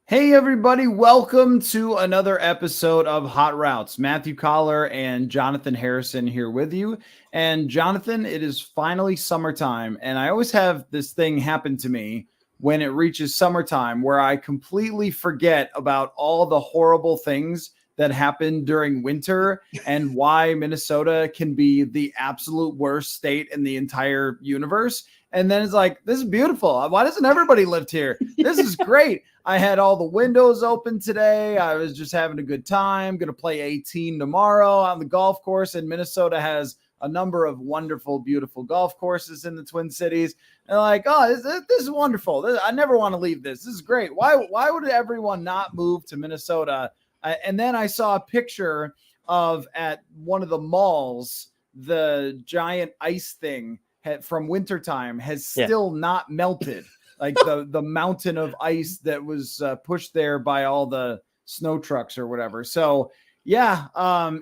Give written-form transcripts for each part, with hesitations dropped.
Hey, everybody, welcome to another episode of Hot Routes. Matthew Coller and Jonathan Harrison here with you. And Jonathan, it is finally summertime. And I always have this thing happen to me when it reaches summertime where I completely forget about all the horrible things that happen during winter and why Minnesota can be the absolute worst state in the entire universe. And then it's like, this is beautiful. Why doesn't everybody live here? This is great. I had all the windows open today. I was just having a good time. Going to play 18 tomorrow on the golf course. And Minnesota has a number of wonderful, beautiful golf courses in the Twin Cities. And like, oh, this is wonderful. I never want to leave this. This is great. Why would everyone not move to Minnesota? And then I saw a picture of at one of the malls, the giant ice thing from wintertime has still not melted. Like the mountain of ice that was pushed there by all the snow trucks or whatever. So yeah,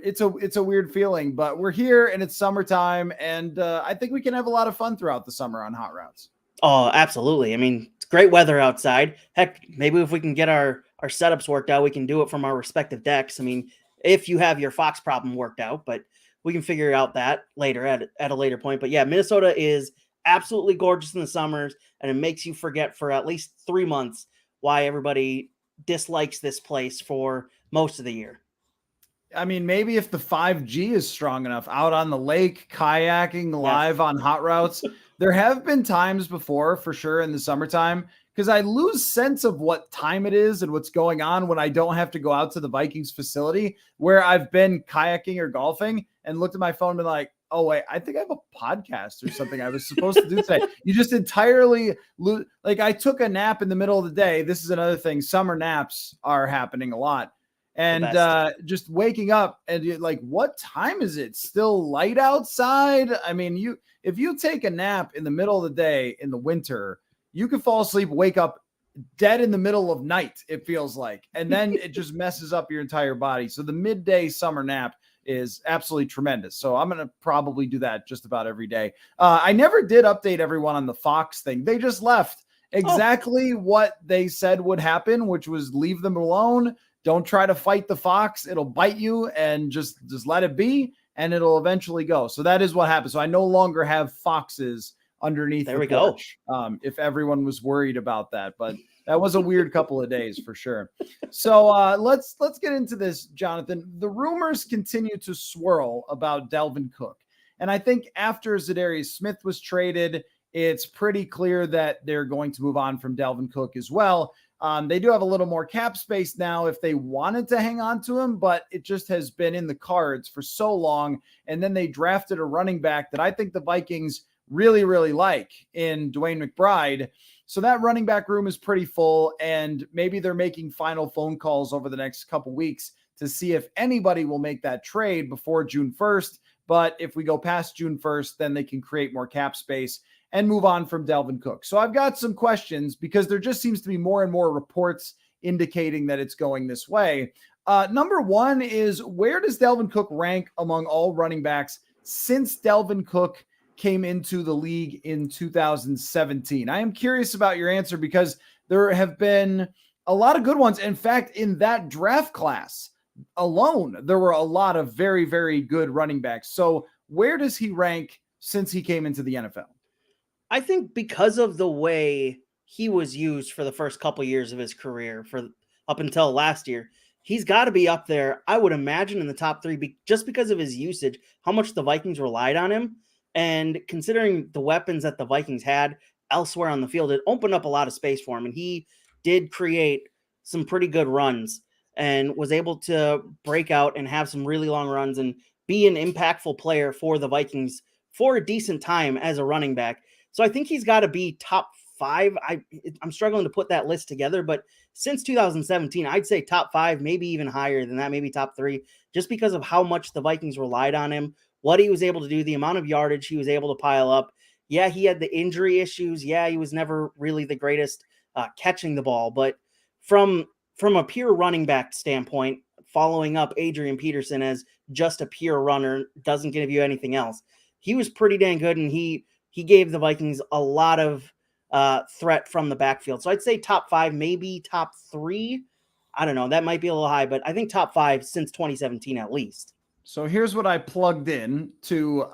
it's a weird feeling, but we're here and it's summertime, and I think we can have a lot of fun throughout the summer on Hot Routes. Oh, absolutely. I mean, it's great weather outside. Heck, maybe if we can get our setups worked out, we can do it from our respective decks. I mean, if you have your Fox problem worked out, but we can figure out that later at a later point. But yeah, Minnesota is absolutely gorgeous in the summers, and it makes you forget for at least 3 months why everybody dislikes this place for most of the year. I mean, maybe if the 5G is strong enough out on the lake, kayaking live on Hot Routes. There have been times before, for sure, in the summertime, because I lose sense of what time it is and what's going on when I don't have to go out to the Vikings facility, where I've been kayaking or golfing and looked at my phone and been like, oh, wait, I think I have a podcast or something I was supposed to do today. You just entirely lose. Like, I took a nap in the middle of the day. This is another thing. Summer naps are happening a lot. And just waking up and you're like, what time is it? Still light outside? I mean, if you take a nap in the middle of the day in the winter, you can fall asleep, wake up dead in the middle of night, it feels like. And then it just messes up your entire body. So the midday summer nap is absolutely tremendous. So I'm going to probably do that just about every day. I never did update everyone on the Fox thing. They just left exactly what they said would happen, which was leave them alone. Don't try to fight the fox. It'll bite you, and just let it be, and it'll eventually go. So that is what happened. So I no longer have foxes underneath the porch. If everyone was worried about that, but that was a weird couple of days for sure. So let's get into this, Jonathan. The rumors continue to swirl about Dalvin Cook. And I think after Zadarius Smith was traded, it's pretty clear that they're going to move on from Dalvin Cook as well. They do have a little more cap space now if they wanted to hang on to him, but it just has been in the cards for so long. And then they drafted a running back that I think the Vikings really, really like in Dwayne McBride. So that running back room is pretty full, and maybe they're making final phone calls over the next couple weeks to see if anybody will make that trade before June 1st. But if we go past June 1st, then they can create more cap space and move on from Dalvin Cook. So I've got some questions because there just seems to be more and more reports indicating that it's going this way. Number one is, where does Dalvin Cook rank among all running backs since Dalvin Cook came into the league in 2017? I am curious about your answer because there have been a lot of good ones. In fact, in that draft class alone, there were a lot of very, very good running backs. So where does he rank since he came into the NFL? I think because of the way he was used for the first couple years of his career, for up until last year, he's got to be up there, I would imagine, in the top three, just because of his usage, how much the Vikings relied on him. And considering the weapons that the Vikings had elsewhere on the field, it opened up a lot of space for him. And he did create some pretty good runs and was able to break out and have some really long runs and be an impactful player for the Vikings for a decent time as a running back. So I think he's got to be top five. I'm struggling to put that list together, but since 2017, I'd say top five, maybe even higher than that, maybe top three, just because of how much the Vikings relied on him, what he was able to do, the amount of yardage he was able to pile up. Yeah, he had the injury issues. Yeah, he was never really the greatest catching the ball, but from a pure running back standpoint, following up Adrian Peterson as just a pure runner doesn't give you anything else. He was pretty dang good, and he gave the Vikings a lot of threat from the backfield. So I'd say top 5, maybe top 3. I don't know. That might be a little high, but I think top 5 since 2017 at least. So here's what I plugged in to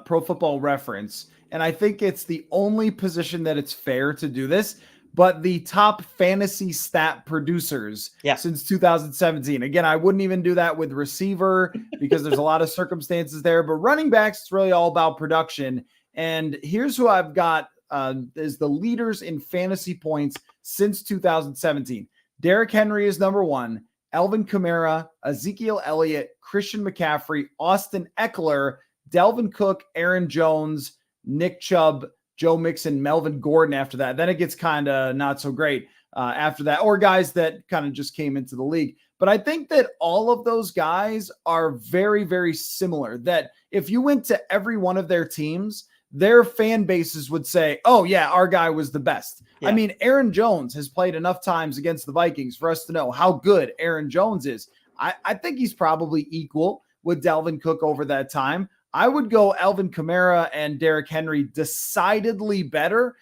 Pro Football Reference, and I think it's the only position that it's fair to do this, but the top fantasy stat producers since 2017. Again, I wouldn't even do that with receiver because there's a lot of circumstances there, but running backs, it's really all about production. And here's who I've got as the leaders in fantasy points since 2017. Derrick Henry is number 1. Alvin Kamara, Ezekiel Elliott, Christian McCaffrey, Austin Eckler, Dalvin Cook, Aaron Jones, Nick Chubb, Joe Mixon, Melvin Gordon after that. Then it gets kind of not so great after that, or guys that kind of just came into the league. But I think that all of those guys are very, very similar, that if you went to every one of their teams, their fan bases would say, oh yeah, our guy was the best. I mean, Aaron Jones has played enough times against the Vikings for us to know how good Aaron Jones is. I think he's probably equal with Dalvin Cook over that time. I would go Alvin Kamara and Derrick Henry decidedly better.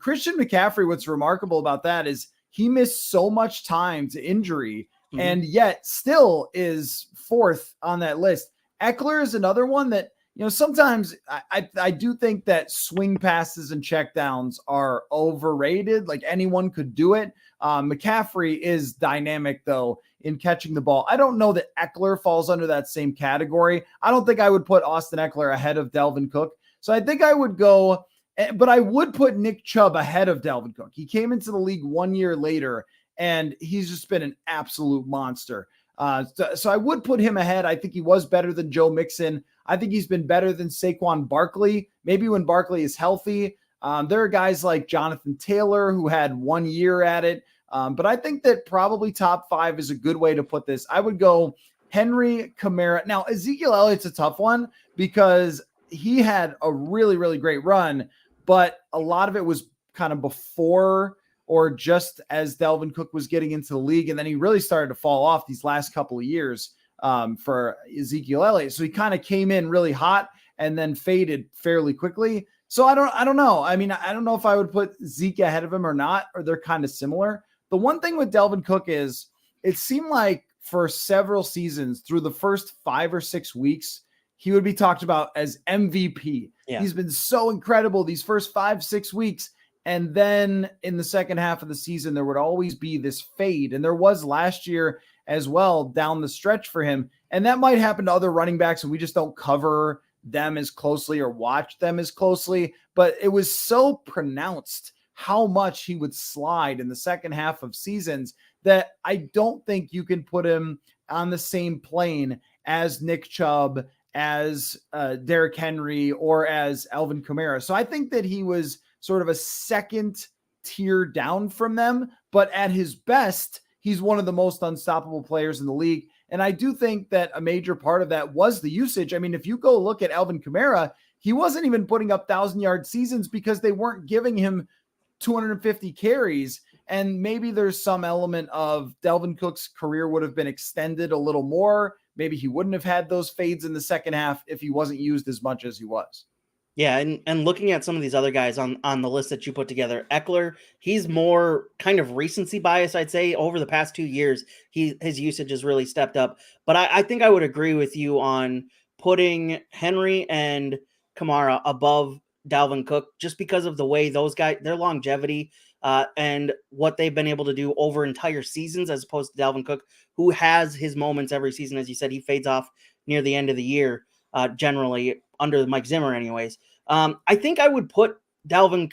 Christian McCaffrey, what's remarkable about that is he missed so much time to injury and yet still is 4th on that list. Eckler is another one that, sometimes I do think that swing passes and checkdowns are overrated. Like anyone could do it. McCaffrey is dynamic though in catching the ball. I don't know that Eckler falls under that same category. I don't think I would put Austin Eckler ahead of Dalvin Cook. So I think I would go, but I would put Nick Chubb ahead of Dalvin Cook. He came into the league 1 year later and he's just been an absolute monster. So I would put him ahead. I think he was better than Joe Mixon. I think he's been better than Saquon Barkley. Maybe when Barkley is healthy. There are guys like Jonathan Taylor who had 1 year at it. But I think that probably top 5 is a good way to put this. I would go Henry, Kamara. Now, Ezekiel Elliott's a tough one because he had a really, really great run, but a lot of it was kind of before or just as Dalvin Cook was getting into the league. And then he really started to fall off these last couple of years for Ezekiel Elliott. So he kind of came in really hot and then faded fairly quickly. So I don't know. I mean, I don't know if I would put Zeke ahead of him or not, or they're kind of similar. The one thing with Dalvin Cook is it seemed like for several seasons through the first 5 or 6 weeks, he would be talked about as MVP. Yeah. He's been so incredible these first 5-6 weeks. And then in the second half of the season, there would always be this fade. And there was last year as well down the stretch for him. And that might happen to other running backs, and we just don't cover them as closely or watch them as closely. But it was so pronounced how much he would slide in the second half of seasons that I don't think you can put him on the same plane as Nick Chubb, as Derrick Henry, or as Alvin Kamara. So I think that he was sort of a second tier down from them, but at his best, he's one of the most unstoppable players in the league. And I do think that a major part of that was the usage. I mean, if you go look at Alvin Kamara, he wasn't even putting up 1,000-yard seasons because they weren't giving him 250 carries. And maybe there's some element of Dalvin Cook's career would have been extended a little more. Maybe he wouldn't have had those fades in the second half if he wasn't used as much as he was. Yeah, and looking at some of these other guys on the list that you put together, Eckler, he's more kind of recency bias, I'd say. Over the past 2 years, his usage has really stepped up. But I think I would agree with you on putting Henry and Kamara above Dalvin Cook just because of the way those guys, their longevity and what they've been able to do over entire seasons as opposed to Dalvin Cook, who has his moments every season. As you said, he fades off near the end of the year, generally under Mike Zimmer anyways. I think I would put Dalvin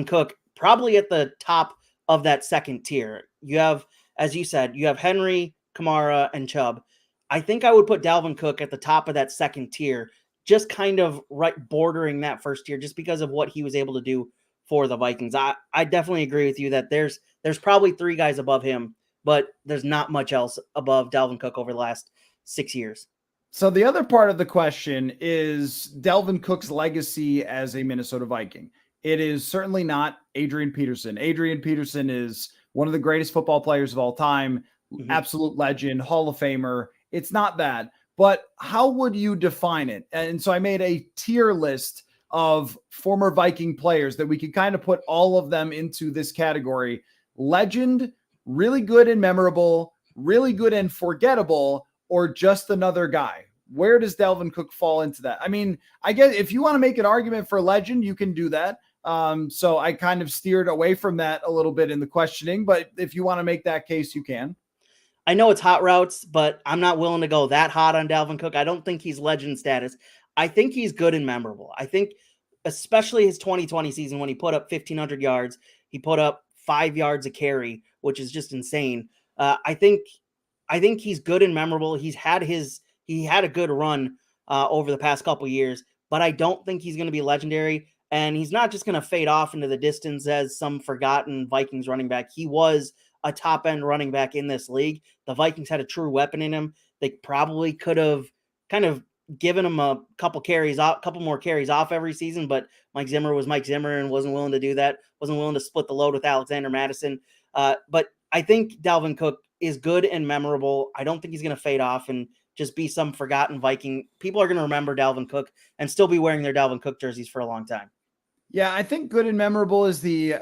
Cook probably at the top of that second tier. You have, as you said, you have Henry, Kamara, and Chubb. I think I would put Dalvin Cook at the top of that second tier, just kind of right bordering that first tier, just because of what he was able to do for the Vikings. I definitely agree with you that there's probably 3 guys above him, but there's not much else above Dalvin Cook over the last 6 years. So the other part of the question is Dalvin Cook's legacy as a Minnesota Viking. It is certainly not Adrian Peterson. Adrian Peterson is one of the greatest football players of all time, absolute legend, Hall of Famer. It's not that. But how would you define it? And so I made a tier list of former Viking players that we could kind of put all of them into this category. Legend, really good and memorable, really good and forgettable, or just another guy. Where does Dalvin Cook fall into that? I mean, I guess if you want to make an argument for legend, you can do that. So I kind of steered away from that a little bit in the questioning, but if you want to make that case, you can. I know it's hot routes, but I'm not willing to go that hot on Dalvin Cook. I don't think he's legend status. I think he's good and memorable. I think especially his 2020 season when he put up 1,500 yards, he put up 5 yards a carry, which is just insane. I think he's good and memorable. He had a good run over the past couple years, but I don't think he's going to be legendary. And he's not just going to fade off into the distance as some forgotten Vikings running back. He was a top end running back in this league. The Vikings had a true weapon in him. They probably could have kind of given him a couple more carries off every season, but Mike Zimmer was Mike Zimmer and wasn't willing to do that. Wasn't willing to split the load with Alexander Madison. But I think Dalvin Cook is good and memorable. I don't think he's going to fade off and just be some forgotten Viking. People are going to remember Dalvin Cook and still be wearing their Dalvin Cook jerseys for a long time. Yeah, I think good and memorable is the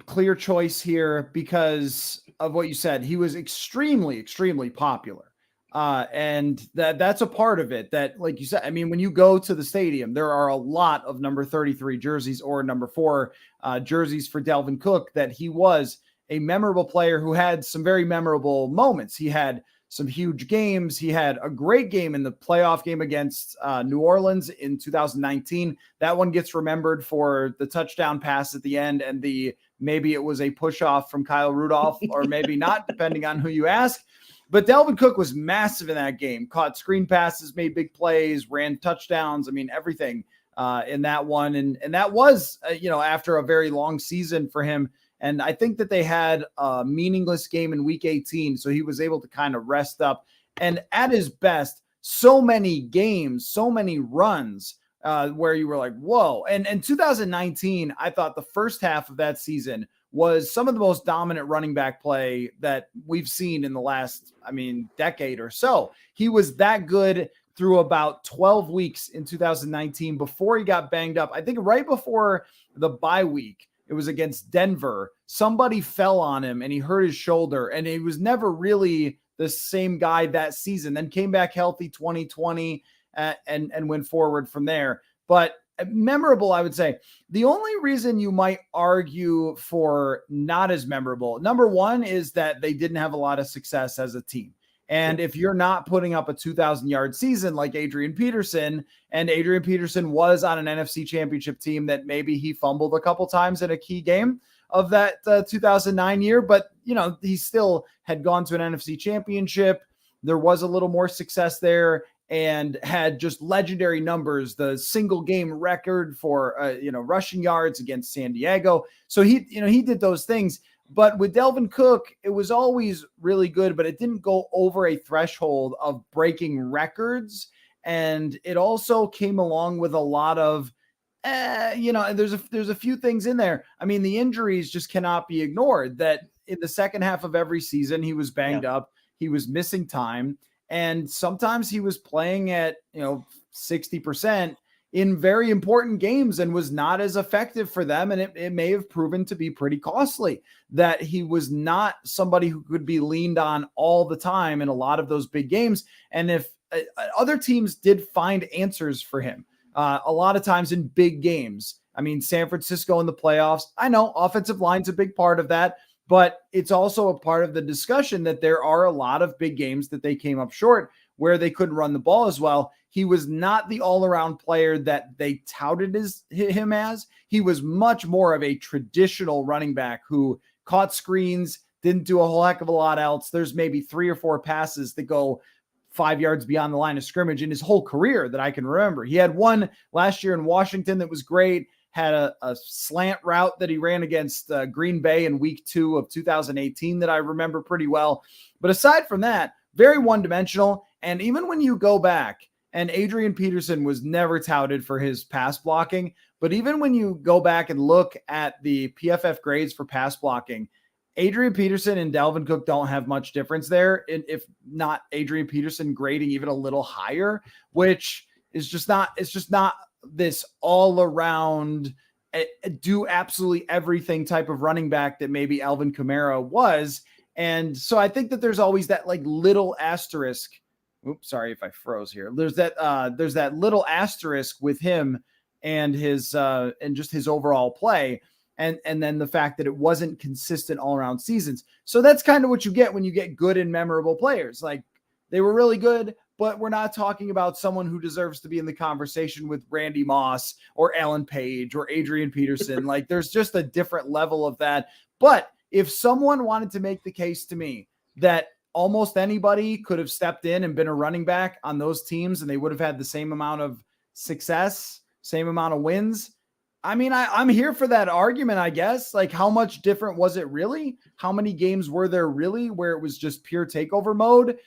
clear choice here because of what you said. He was extremely, extremely popular. And that's a part of it that, like you said, I mean, when you go to the stadium, there are a lot of number 33 jerseys or number 4 jerseys for Dalvin Cook, that he was a memorable player who had some very memorable moments. He had some huge games. He had a great game in the playoff game against New Orleans in 2019. That one gets remembered for the touchdown pass at the end and maybe it was a push off from Kyle Rudolph or maybe not, depending on who you ask. But Dalvin Cook was massive in that game, caught screen passes, made big plays, ran touchdowns. I mean, everything in that one. And that was, after a very long season for him. And I think that they had a meaningless game in week 18. So he was able to kind of rest up. And at his best, so many games, so many runs where you were like, whoa. And 2019, I thought the first half of that season was some of the most dominant running back play that we've seen in the last, decade or so. He was that good through about 12 weeks in 2019 before he got banged up. I think right before the bye week, it was against Denver. Somebody fell on him and he hurt his shoulder, and he was never really the same guy that season. Then came back healthy 2020 and went forward from there. But memorable, I would say. The only reason you might argue for not as memorable, number one, is that they didn't have a lot of success as a team. And if you're not putting up a 2,000-yard season like Adrian Peterson, and Adrian Peterson was on an NFC championship team that maybe he fumbled a couple times in a key game of that 2009 year, but, he still had gone to an NFC championship. There was a little more success there and had just legendary numbers, the single game record for, rushing yards against San Diego. So he did those things. But with Dalvin Cook, it was always really good, but it didn't go over a threshold of breaking records. And it also came along with a lot of, there's a few things in there. I mean, the injuries just cannot be ignored. That in the second half of every season, he was banged up. He was missing time. And sometimes he was playing at, 60% in very important games and was not as effective for them. And it may have proven to be pretty costly, that he was not somebody who could be leaned on all the time in a lot of those big games. And if other teams did find answers for him a lot of times in big games, San Francisco in the playoffs, I know offensive line's a big part of that, but it's also a part of the discussion that there are a lot of big games that they came up short where they couldn't run the ball as well. He was not the all-around player that they touted him as. He was much more of a traditional running back who caught screens, didn't do a whole heck of a lot else. There's maybe 3 or 4 passes that go 5 yards beyond the line of scrimmage in his whole career that I can remember. He had one last year in Washington that was great, had a slant route that he ran against Green Bay in week 2 of 2018 that I remember pretty well. But aside from that, very one-dimensional. And even when you go back, and Adrian Peterson was never touted for his pass blocking, but even when you go back and look at the PFF grades for pass blocking, Adrian Peterson and Dalvin Cook don't have much difference there. If not Adrian Peterson grading even a little higher, which is just not this all around do absolutely everything type of running back that maybe Alvin Kamara was. And so I think that there's always that like little asterisk. Oops, sorry if I froze here. There's that little asterisk with him and his and just his overall play. And then the fact that it wasn't consistent all around seasons. So that's kind of what you get when you get good and memorable players. Like they were really good, but we're not talking about someone who deserves to be in the conversation with Randy Moss or Alan Page or Adrian Peterson. Like there's just a different level of that. But if someone wanted to make the case to me that almost anybody could have stepped in and been a running back on those teams and they would have had the same amount of success, same amount of wins, I mean, I'm here for that argument, I guess. Like, how much different was it really? How many games were there really where it was just pure takeover mode?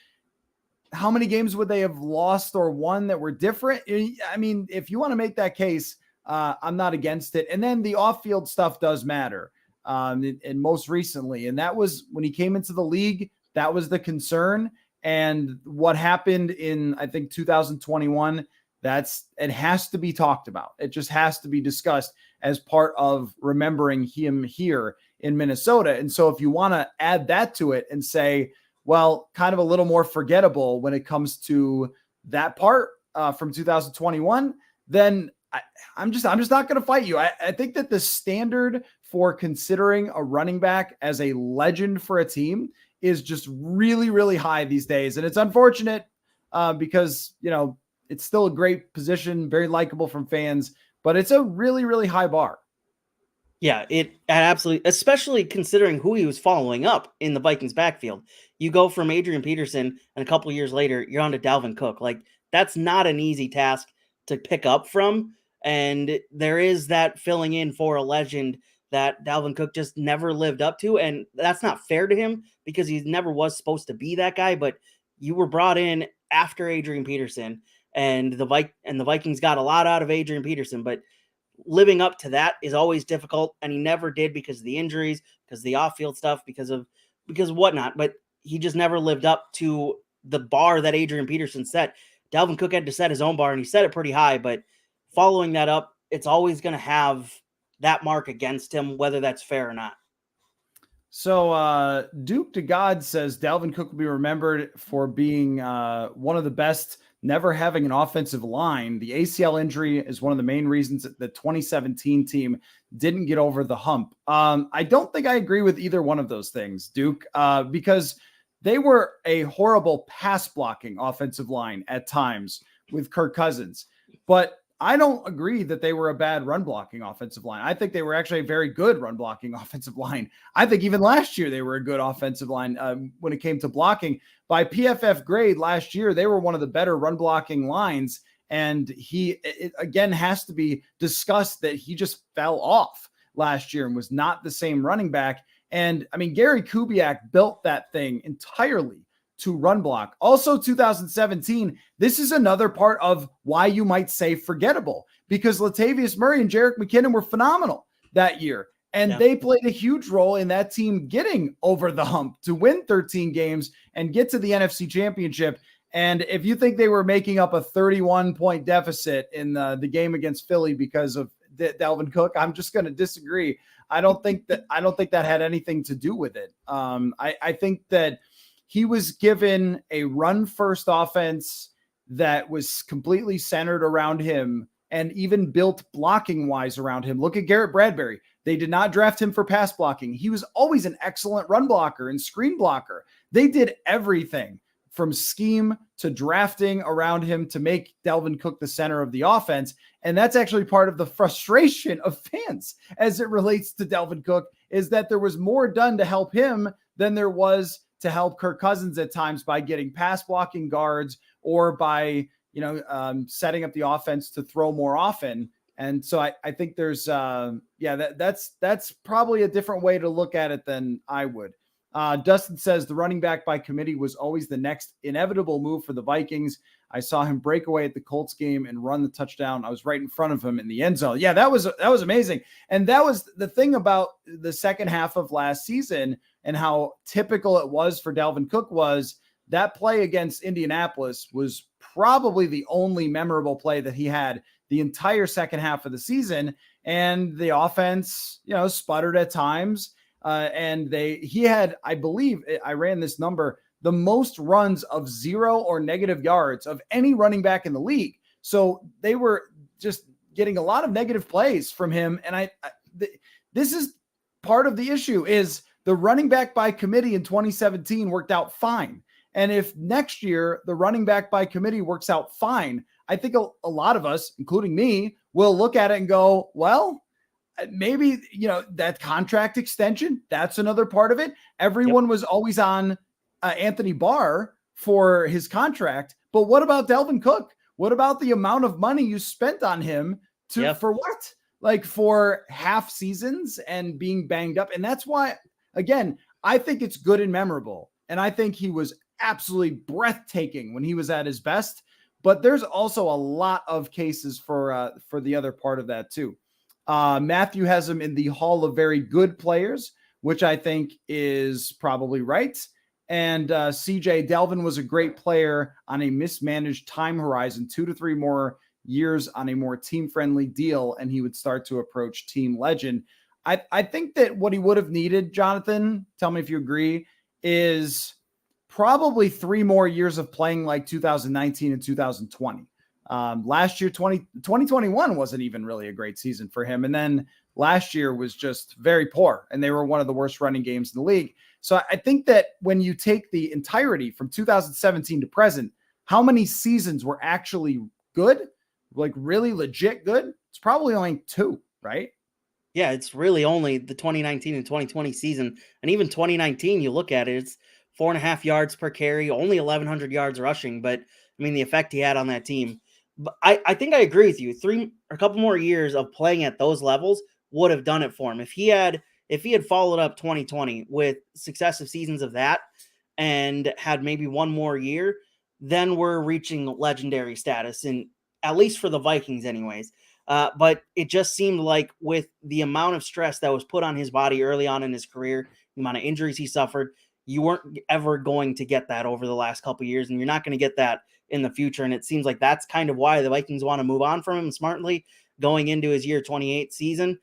How many games would they have lost or won that were different? I mean, if you want to make that case, I'm not against it. And then the off-field stuff does matter. And most recently, and that was when he came into the league, that was the concern. And what happened in, I think, 2021, it has to be talked about. It just has to be discussed as part of remembering him here in Minnesota. And so if you want to add that to it and say, well, kind of a little more forgettable when it comes to that part from 2021, then I'm just not going to fight you. I think that the standard for considering a running back as a legend for a team is just really, really high these days. And it's unfortunate because, it's still a great position, very likable from fans, but it's a really, really high bar. Yeah, it absolutely, especially considering who he was following up in the Vikings backfield. You go from Adrian Peterson, and a couple years later, you're on to Dalvin Cook. Like, that's not an easy task to pick up from. And there is that filling in for a legend that Dalvin Cook just never lived up to. And that's not fair to him because he never was supposed to be that guy. But you were brought in after Adrian Peterson. And the Vikings got a lot out of Adrian Peterson, but living up to that is always difficult. And he never did because of the injuries, because of the off-field stuff, because of whatnot. But he just never lived up to the bar that Adrian Peterson set. Dalvin Cook had to set his own bar, and he set it pretty high. But following that up, it's always going to have that mark against him, whether that's fair or not. So Duke to God says Dalvin Cook will be remembered for being one of the best, never having an offensive line. The ACL injury is one of the main reasons that the 2017 team didn't get over the hump. I don't think I agree with either one of those things, Duke, because they were a horrible pass blocking offensive line at times with Kirk Cousins. But I don't agree that they were a bad run blocking offensive line. I think they were actually a very good run blocking offensive line. I think even last year they were a good offensive line when it came to blocking. By PFF grade last year, they were one of the better run blocking lines. And it again has to be discussed that he just fell off last year and was not the same running back. And I mean, Gary Kubiak built that thing entirely to run block. Also 2017, this is another part of why you might say forgettable, because Latavius Murray and Jerick McKinnon were phenomenal that year. And they played a huge role in that team getting over the hump to win 13 games and get to the NFC Championship. And if you think they were making up a 31-point deficit in the game against Philly because of Dalvin Cook, I'm just going to disagree. I don't think that had anything to do with it. I think that he was given a run-first offense that was completely centered around him and even built blocking-wise around him. Look at Garrett Bradbury. They did not draft him for pass blocking. He was always an excellent run blocker and screen blocker. They did everything from scheme to drafting around him to make Dalvin Cook the center of the offense. And that's actually part of the frustration of fans as it relates to Dalvin Cook, is that there was more done to help him than there was to help Kirk Cousins at times by getting pass blocking guards or by, setting up the offense to throw more often. And so I think there's, that's probably a different way to look at it than I would. Dustin says the running back by committee was always the next inevitable move for the Vikings. I saw him break away at the Colts game and run the touchdown. I was right in front of him in the end zone. Yeah, that was amazing. And that was the thing about the second half of last season and how typical it was for Dalvin Cook was that play against Indianapolis was probably the only memorable play that he had the entire second half of the season. And the offense, sputtered at times. And he had, I believe, I ran this number, the most runs of 0 or negative yards of any running back in the league. So they were just getting a lot of negative plays from him. And this is part of the issue is the running back by committee in 2017 worked out fine. And if next year the running back by committee works out fine, I think a lot of us, including me, will look at it and go, well, maybe, that contract extension, that's another part of it. Everyone was always on Anthony Barr for his contract. But what about Dalvin Cook? What about the amount of money you spent on him for what? Like for half seasons and being banged up. And that's why, again, I think it's good and memorable. And I think he was absolutely breathtaking when he was at his best. But there's also a lot of cases for the other part of that too. Matthew has him in the Hall of Very Good Players, which I think is probably right. And CJ, Dalvin was a great player on a mismanaged time horizon, 2 to 3 more years on a more team-friendly deal, and he would start to approach team legend. I think that what he would have needed, Jonathan, tell me if you agree, is probably 3 more years of playing like 2019 and 2020. Last year, 2021 wasn't even really a great season for him. And then last year was just very poor, and they were one of the worst running games in the league. So I think that when you take the entirety from 2017 to present, how many seasons were actually good, like really legit good? It's probably only 2, right? Yeah, it's really only the 2019 and 2020 season. And even 2019, you look at it, it's 4.5 yards per carry, only 1,100 yards rushing. But I mean, the effect he had on that team. But I think I agree with you. A couple more years of playing at those levels would have done it for him. If he had followed up 2020 with successive seasons of that and had maybe one more year, then we're reaching legendary status, and at least for the Vikings anyways. But it just seemed like with the amount of stress that was put on his body early on in his career, the amount of injuries he suffered, you weren't ever going to get that over the last couple of years, and you're not going to get that in the future. And it seems like that's kind of why the Vikings want to move on from him smartly going into his year 28 season.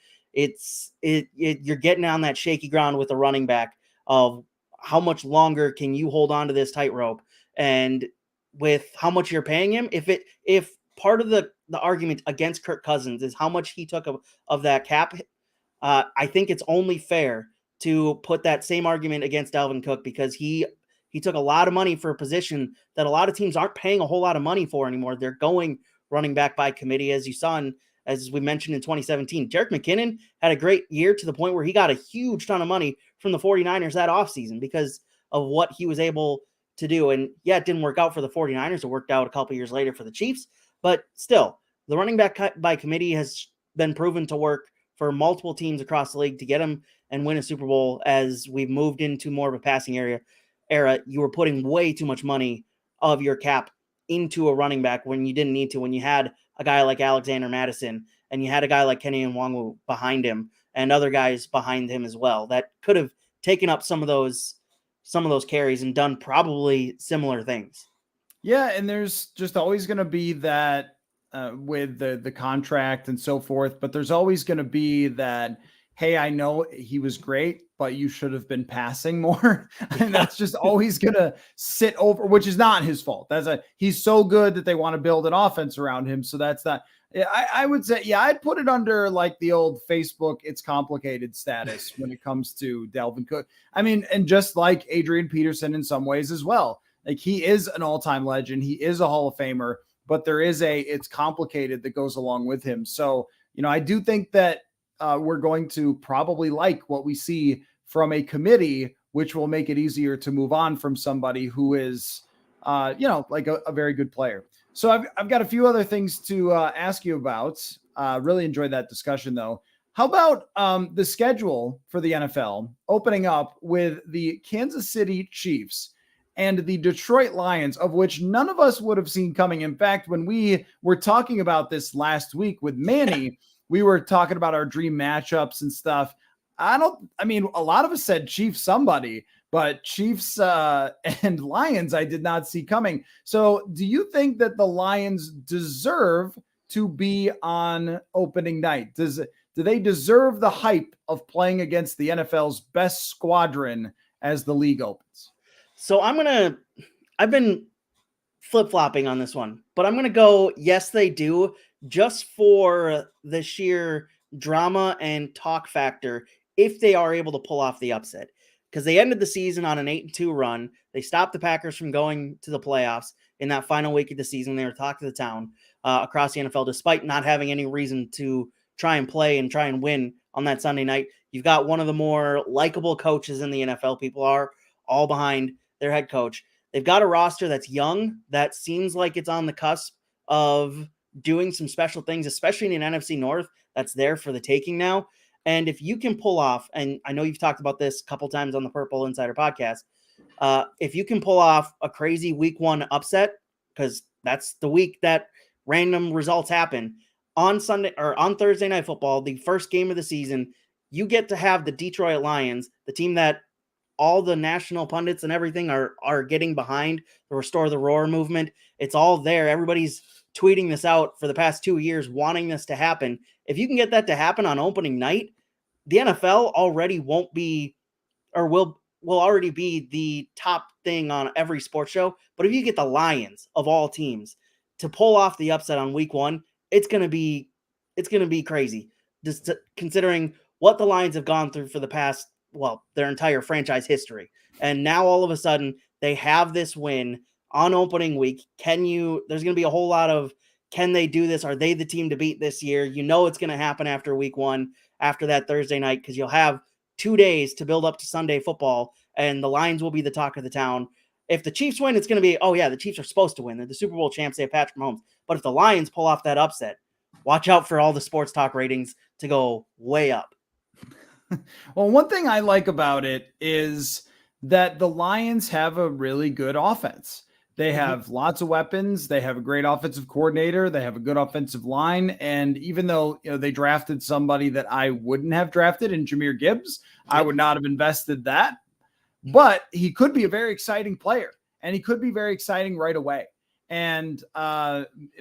You're getting on that shaky ground with a running back of how much longer can you hold on to this tightrope, and with how much you're paying him. If part of the argument against Kirk Cousins is how much he took of that cap, I think it's only fair to put that same argument against Dalvin Cook, because he took a lot of money for a position that a lot of teams aren't paying a whole lot of money for anymore. They're going running back by committee, as you saw, as we mentioned in 2017. Jerick McKinnon had a great year to the point where he got a huge ton of money from the 49ers that offseason because of what he was able to do. And yeah, it didn't work out for the 49ers. It worked out a couple years later for the Chiefs. But still, the running back by committee has been proven to work for multiple teams across the league to get him and win a Super Bowl. As we've moved into more of a passing era, you were putting way too much money of your cap into a running back when you didn't need to, when you had a guy like Alexander Madison and you had a guy like Kenny Nwangwu behind him and other guys behind him as well that could have taken up some of those carries and done probably similar things. Yeah, and there's just always going to be that with the contract and so forth, but there's always going to be that, hey, I know he was great, but you should have been passing more. And that's just always going to sit over, which is not his fault. He's so good that they want to build an offense around him. So that's not, I would say, yeah, I'd put it under like the old Facebook, it's complicated status when it comes to Dalvin Cook. I mean, and just like Adrian Peterson in some ways as well. Like he is an all-time legend. He is a Hall of Famer, but there is it's complicated that goes along with him. So, I do think that we're going to probably like what we see from a committee, which will make it easier to move on from somebody who is, like a very good player. So I've got a few other things to ask you about. Really enjoyed that discussion though. How about the schedule for the NFL opening up with the Kansas City Chiefs and the Detroit Lions, of which none of us would have seen coming. In fact, when we were talking about this last week with Manny, we were talking about our dream matchups and stuff. A lot of us said Chiefs somebody, but Chiefs and Lions, I did not see coming. So do you think that the Lions deserve to be on opening night? Do they deserve the hype of playing against the NFL's best squadron as the league opens? So I've been flip-flopping on this one, but I'm going to go, yes, they do, just for the sheer drama and talk factor if they are able to pull off the upset. Because they ended the season on an 8-2 run. They stopped the Packers from going to the playoffs in that final week of the season. They were talk of the town across the NFL, despite not having any reason to try and play and try and win on that Sunday night. You've got one of the more likable coaches in the NFL. People are all behind their head coach. They've got a roster that's young, that seems like it's on the cusp of doing some special things, especially in an NFC North that's there for the taking now. And if you can pull off, and I know you've talked about this a couple times on the Purple Insider podcast, if you can pull off a crazy week 1 upset, because that's the week that random results happen, on Sunday or on Thursday Night Football, the first game of the season, you get to have the Detroit Lions, the team that all the national pundits and everything are getting behind, the Restore the Roar movement. It's all there. Everybody's tweeting this out for the past 2 years, wanting this to happen. If you can get that to happen on opening night, the NFL already won't be, or will already be the top thing on every sports show. But if you get the Lions of all teams to pull off the upset on week 1, it's going to be crazy. Just considering what the Lions have gone through for the past, their entire franchise history. And now all of a sudden they have this win on opening week. There's going to be a whole lot of, can they do this? Are they the team to beat this year? You know, it's going to happen after week 1, after that Thursday night, because you'll have 2 days to build up to Sunday football, and the Lions will be the talk of the town. If the Chiefs win, it's going to be, oh yeah, the Chiefs are supposed to win. They're the Super Bowl champs. They have Patrick Mahomes. But if the Lions pull off that upset, watch out for all the sports talk ratings to go way up. Well, one thing I like about it is that the Lions have a really good offense. They have lots of weapons. They have a great offensive coordinator. They have a good offensive line. And even though, they drafted somebody that I wouldn't have drafted in Jahmyr Gibbs, I would not have invested that. But he could be a very exciting player, and he could be very exciting right away. And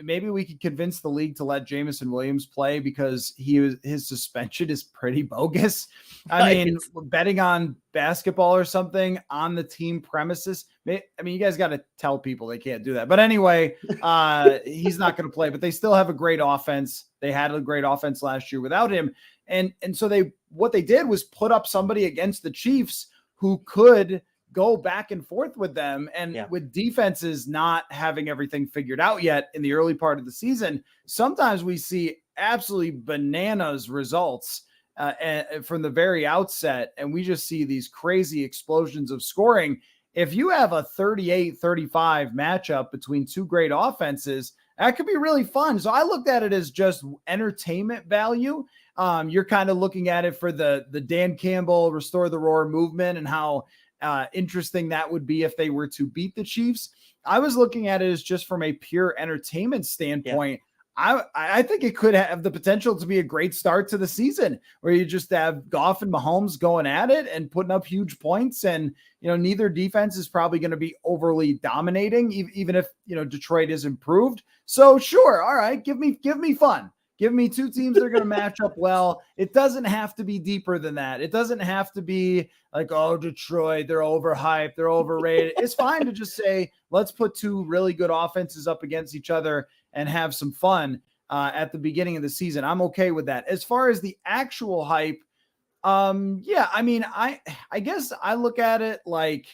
maybe we could convince the league to let Jameson Williams play, because his suspension is pretty bogus. I mean, betting on basketball or something on the team premises. I mean, you guys got to tell people they can't do that. But anyway, he's not going to play. But they still have a great offense. They had a great offense last year without him. And so what they did was put up somebody against the Chiefs who could go back and forth with them. And with defenses not having everything figured out yet in the early part of the season, sometimes we see absolutely bananas results from the very outset. And we just see these crazy explosions of scoring. If you have a 38-35 matchup between two great offenses, that could be really fun. So I looked at it as just entertainment value. You're kind of looking at it for the Dan Campbell Restore the Roar movement and how interesting that would be if they were to beat the Chiefs. I was looking at it as just from a pure entertainment standpoint. I think it could have the potential to be a great start to the season, where you just have Goff and Mahomes going at it and putting up huge points. And, neither defense is probably going to be overly dominating, even if, Detroit is improved. So sure. All right. Give me fun. Give me two teams that are going to match up well. It doesn't have to be deeper than that. It doesn't have to be like, oh, Detroit, they're overhyped, they're overrated. It's fine to just say, let's put two really good offenses up against each other and have some fun at the beginning of the season. I'm okay with that. As far as the actual hype, I guess I look at it like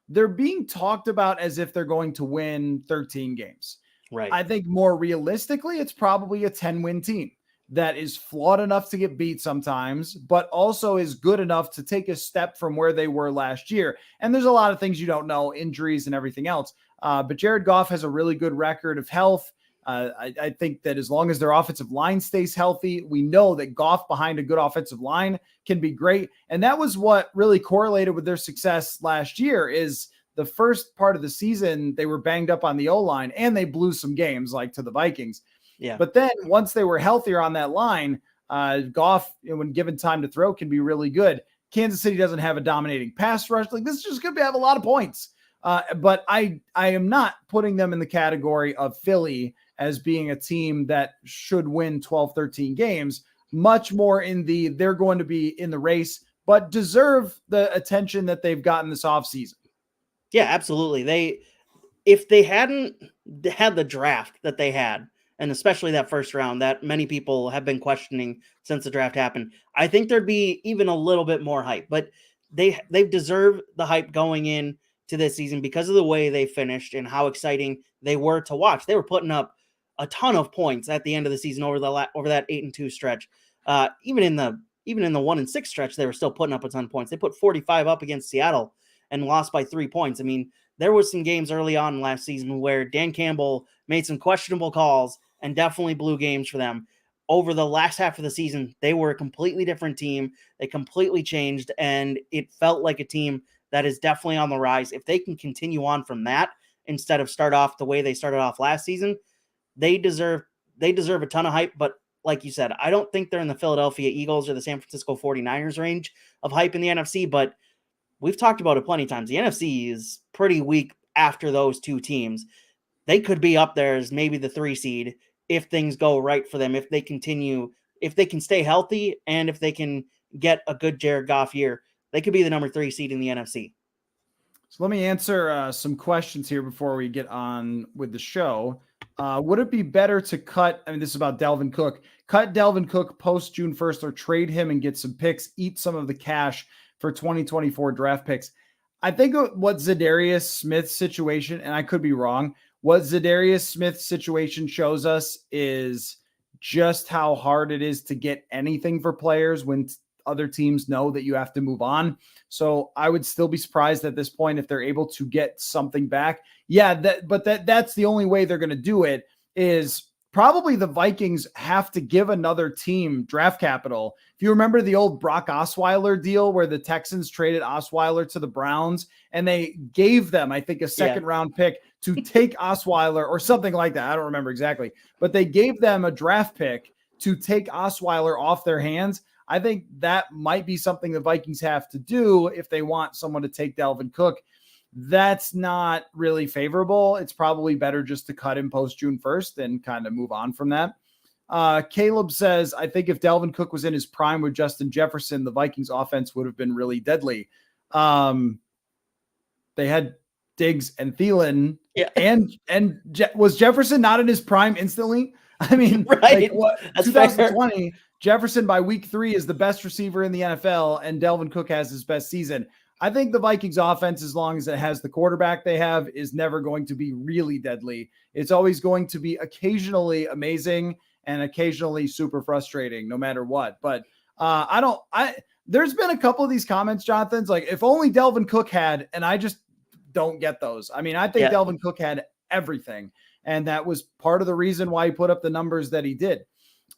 they're being talked about as if they're going to win 13 games. Right. I think more realistically, it's probably a 10-win team that is flawed enough to get beat sometimes, but also is good enough to take a step from where they were last year. And there's a lot of things you don't know, injuries and everything else. But Jared Goff has a really good record of health. I think that as long as their offensive line stays healthy, we know that Goff behind a good offensive line can be great. And that was what really correlated with their success last year. Is the first part of the season, they were banged up on the O-line and they blew some games like to the Vikings. Yeah. But then once they were healthier on that line, Goff, when given time to throw, can be really good. Kansas City doesn't have a dominating pass rush. Like, this is just going to have a lot of points. But I am not putting them in the category of Philly as being a team that should win 12, 13 games, much more in they're going to be in the race, but deserve the attention that they've gotten this offseason. Yeah, absolutely. If they hadn't had the draft that they had, and especially that first round that many people have been questioning since the draft happened, I think there'd be even a little bit more hype. But they've deserved the hype going in to this season because of the way they finished and how exciting they were to watch. They were putting up a ton of points at the end of the season over that 8-2 stretch. Even in the 1-6 stretch, they were still putting up a ton of points. They put 45 up against Seattle and lost by 3 points. I mean, there was some games early on last season where Dan Campbell made some questionable calls and definitely blew games for them. Over the last half of the season, they were a completely different team. They completely changed, and it felt like a team that is definitely on the rise. If they can continue on from that instead of start off the way they started off last season, they deserve a ton of hype. But like you said, I don't think they're in the Philadelphia Eagles or the San Francisco 49ers range of hype in the NFC, but we've talked about it plenty of times. The NFC is pretty weak after those two teams. They could be up there as maybe the 3 seed if things go right for them, if they can stay healthy, and if they can get a good Jared Goff year. They could be the number 3 seed in the NFC. So let me answer some questions here before we get on with the show. Would it be better to this is about Dalvin Cook, cut Dalvin Cook post June 1st or trade him and get some picks, eat some of the cash for 2024 draft picks? I think what Zadarius Smith's situation, and I could be wrong, what Zadarius Smith's situation shows us is just how hard it is to get anything for players when other teams know that you have to move on. So I would still be surprised at this point if they're able to get something back. Yeah, that's the only way they're going to do it is probably the Vikings have to give another team draft capital. If you remember the old Brock Osweiler deal where the Texans traded Osweiler to the Browns and they gave them, I think, a second round pick to take Osweiler or something like that. I don't remember exactly, but they gave them a draft pick to take Osweiler off their hands. I think that might be something the Vikings have to do if they want someone to take Dalvin Cook. That's not really favorable. It's probably better just to cut him post June 1st and kind of move on from that. Caleb says, I think if Dalvin Cook was in his prime with Justin Jefferson, the Vikings offense would have been really deadly. They had Diggs and Thielen. Yeah. And was Jefferson not in his prime instantly? I mean, right. 2020, fair. Jefferson by week 3 is the best receiver in the NFL, and Dalvin Cook has his best season. I think the Vikings offense, as long as it has the quarterback they have, is never going to be really deadly. It's always going to be occasionally amazing and occasionally super frustrating, no matter what. But there's been a couple of these comments, Jonathan's like, if only Dalvin Cook had, and I just don't get those. I mean, I think Dalvin Cook had everything, and that was part of the reason why he put up the numbers that he did.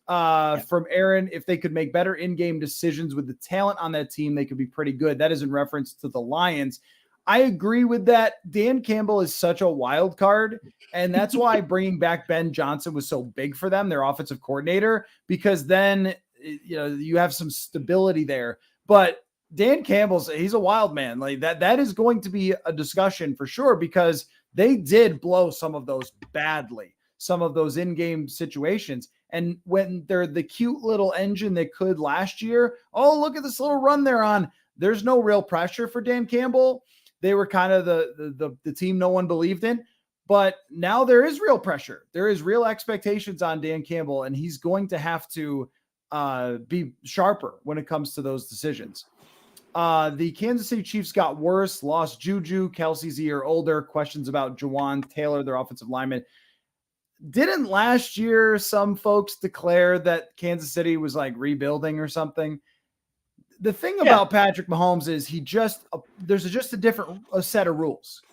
From Aaron, if they could make better in-game decisions with the talent on that team, they could be pretty good. That is in reference to the Lions. I agree with that. Dan Campbell is such a wild card, and that's why bringing back Ben Johnson was so big for them, their offensive coordinator, because then you have some stability there. But Dan he's a wild man. Like that is going to be a discussion for sure, because they did blow some of those badly, some of those in-game situations. And when they're the cute little engine they could last year, oh, look at this little run they're on. There's no real pressure for Dan Campbell. They were kind of the team no one believed in. But now there is real pressure. There is real expectations on Dan Campbell, and he's going to have to be sharper when it comes to those decisions. The Kansas City Chiefs got worse, lost Juju, Kelsey's a year older, questions about Jawan Taylor, their offensive lineman. Didn't last year some folks declare that Kansas City was like rebuilding or something? The thing about Patrick Mahomes is there's just a different set of rules,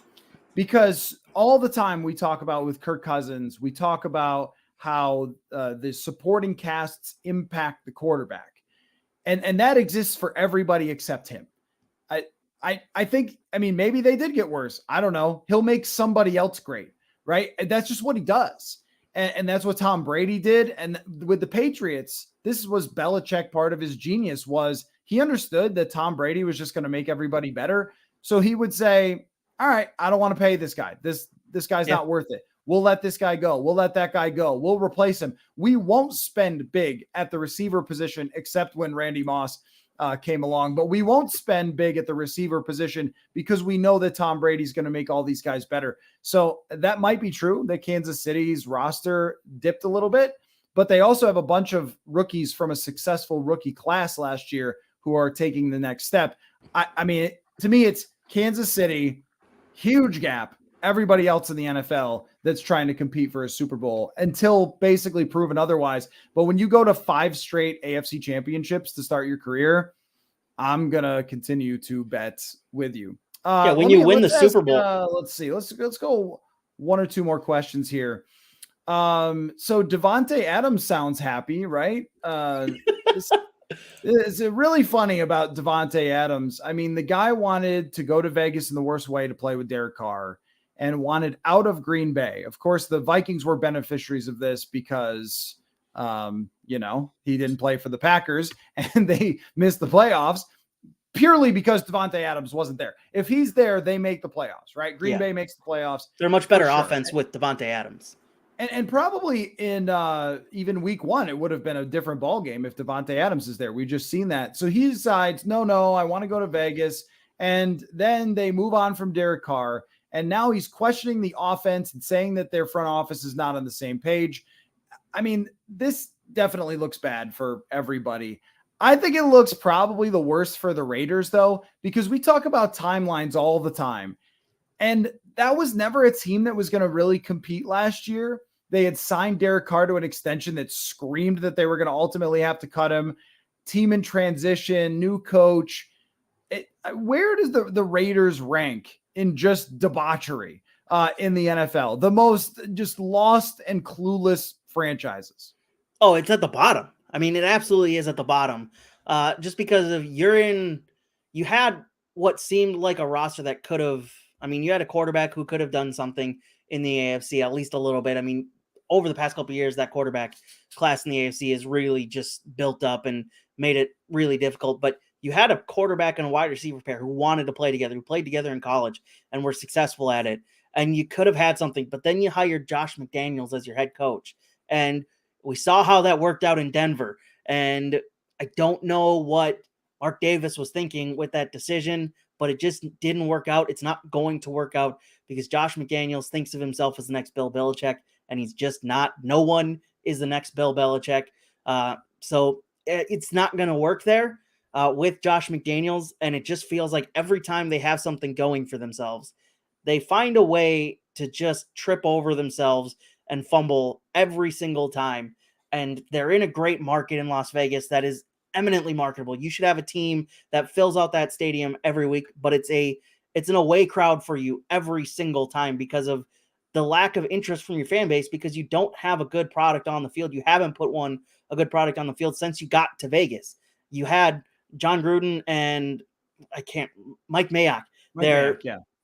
because all the time we talk about with Kirk Cousins, we talk about how the supporting casts impact the quarterback. And that exists for everybody except him. I think, maybe they did get worse. I don't know. He'll make somebody else great. Right. And that's just what he does. And that's what Tom Brady did. And with the Patriots, this was Belichick. Part of his genius was he understood that Tom Brady was just going to make everybody better. So he would say, all right, I don't want to pay this guy. This guy's not worth it. We'll let this guy go. We'll let that guy go. We'll replace him. We won't spend big at the receiver position, except when Randy Moss came along. But we won't spend big at the receiver position because we know that Tom Brady's going to make all these guys better. So that might be true that Kansas City's roster dipped a little bit, but they also have a bunch of rookies from a successful rookie class last year who are taking the next step. I mean, to me, it's Kansas City, huge gap. Everybody else in the NFL that's trying to compete for a Super Bowl until basically proven otherwise. But when you go to 5 straight AFC championships to start your career, I'm going to continue to bet with you. When you win the Super Bowl. Let's see. Let's go 1 or 2 more questions here. So Devontae Adams sounds happy, right? It's really funny about Devontae Adams. I mean, the guy wanted to go to Vegas in the worst way to play with Derek Carr and wanted out of Green Bay. Of course, the Vikings were beneficiaries of this because, he didn't play for the Packers and they missed the playoffs purely because Devontae Adams wasn't there. If he's there, they make the playoffs, right? Green Bay makes the playoffs. They're much better offense with Devontae Adams. And probably in even week 1, it would have been a different ball game if Devontae Adams is there. We've just seen that. So he decides, no, I want to go to Vegas. And then they move on from Derek Carr. And now he's questioning the offense and saying that their front office is not on the same page. I mean, this definitely looks bad for everybody. I think it looks probably the worst for the Raiders, though, because we talk about timelines all the time. And that was never a team that was going to really compete last year. They had signed Derek Carr to an extension that screamed that they were going to ultimately have to cut him. Team in transition, new coach. Where does the Raiders rank in just debauchery in the NFL? The most just lost and clueless franchises. Oh, it's at the bottom. I mean, it absolutely is at the bottom. Just because of you had what seemed like a roster that could have, you had a quarterback who could have done something in the AFC, at least a little bit. I mean, over the past couple of years, that quarterback class in the AFC has really just built up and made it really difficult. But you had a quarterback and a wide receiver pair who wanted to play together, who played together in college and were successful at it. And you could have had something, but then you hired Josh McDaniels as your head coach. And we saw how that worked out in Denver. And I don't know what Mark Davis was thinking with that decision, but it just didn't work out. It's not going to work out because Josh McDaniels thinks of himself as the next Bill Belichick, and he's just not. No one is the next Bill Belichick. So it's not going to work there with Josh McDaniels, and it just feels like every time they have something going for themselves, they find a way to just trip over themselves and fumble every single time. And they're in a great market in Las Vegas that is eminently marketable. You should have a team that fills out that stadium every week, but it's an away crowd for you every single time because of the lack of interest from your fan base, because you don't have a good product on the field. You haven't put a good product on the field since you got to Vegas. You had John Gruden and Mike Mayock. They're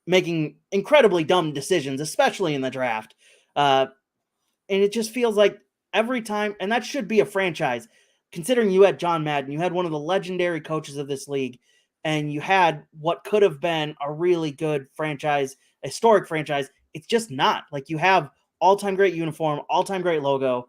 making incredibly dumb decisions, especially in the draft. And it just feels like every time, and that should be a franchise, considering you had John Madden, you had one of the legendary coaches of this league, and you had what could have been a really good franchise, historic franchise. It's just not. Like, you have all-time great uniform, all-time great logo.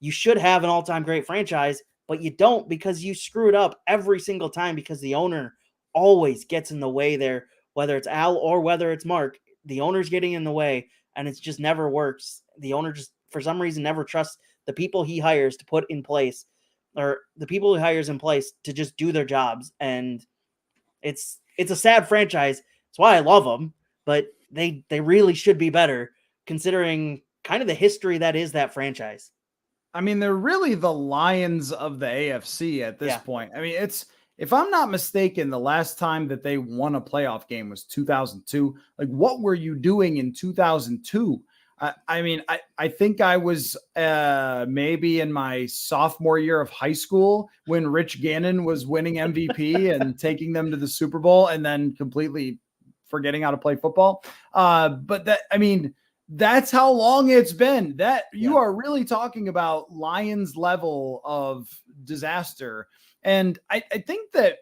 You should have an all-time great franchise, but you don't, because you screw it up every single time because the owner always gets in the way there, whether it's Al or whether it's Mark. The owner's getting in the way, and it just never works. The owner just, for some reason, never trusts the people he hires to put in place, or the people he hires in place to just do their jobs. And it's a sad franchise. That's why I love them, but they really should be better considering kind of the history that is that franchise. I mean, they're really the Lions of the AFC at this point. I mean, if I'm not mistaken, the last time that they won a playoff game was 2002. Like, what were you doing in 2002? I think I was maybe in my sophomore year of high school when Rich Gannon was winning MVP and taking them to the Super Bowl and then completely forgetting how to play football. But that's how long it's been. That you are really talking about Lions level of disaster. And I think that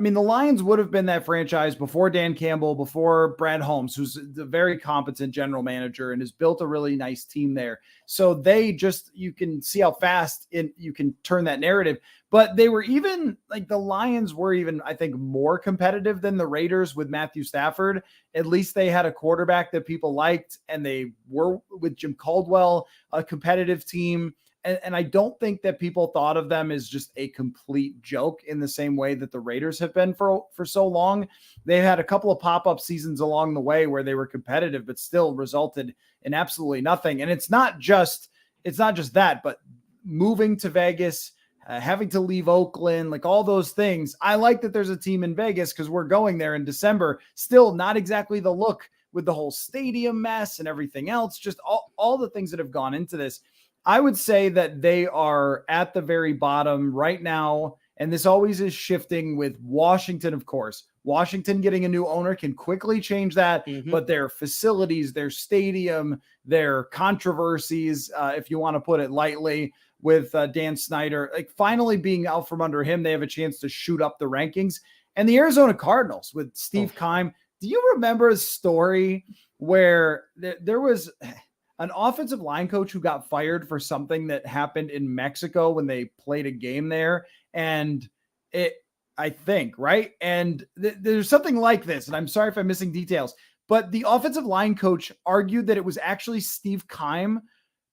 I mean, the Lions would have been that franchise before Dan Campbell, before Brad Holmes, who's a very competent general manager and has built a really nice team there. So they just, you can see how fast you can turn that narrative. But they were even like the Lions were even, I think, more competitive than the Raiders with Matthew Stafford. At least they had a quarterback that people liked, and they were with Jim Caldwell, a competitive team. And I don't think that people thought of them as just a complete joke in the same way that the Raiders have been for so long. They had a couple of pop-up seasons along the way where they were competitive, but still resulted in absolutely nothing. And it's not just that, but moving to Vegas, having to leave Oakland, like all those things. I like that there's a team in Vegas because we're going there in December. Still not exactly the look with the whole stadium mess and everything else, just all the things that have gone into this. I would say that they are at the very bottom right now, and this always is shifting with Washington, of course. Washington getting a new owner can quickly change that, but their facilities, their stadium, their controversies, if you want to put it lightly, with Dan Snyder, like finally being out from under him, they have a chance to shoot up the rankings. And the Arizona Cardinals with Steve Keim. Do you remember a story where there was an offensive line coach who got fired for something that happened in Mexico when they played a game there? And I think, right? And there's something like this, and I'm sorry if I'm missing details, but the offensive line coach argued that it was actually Steve Keim,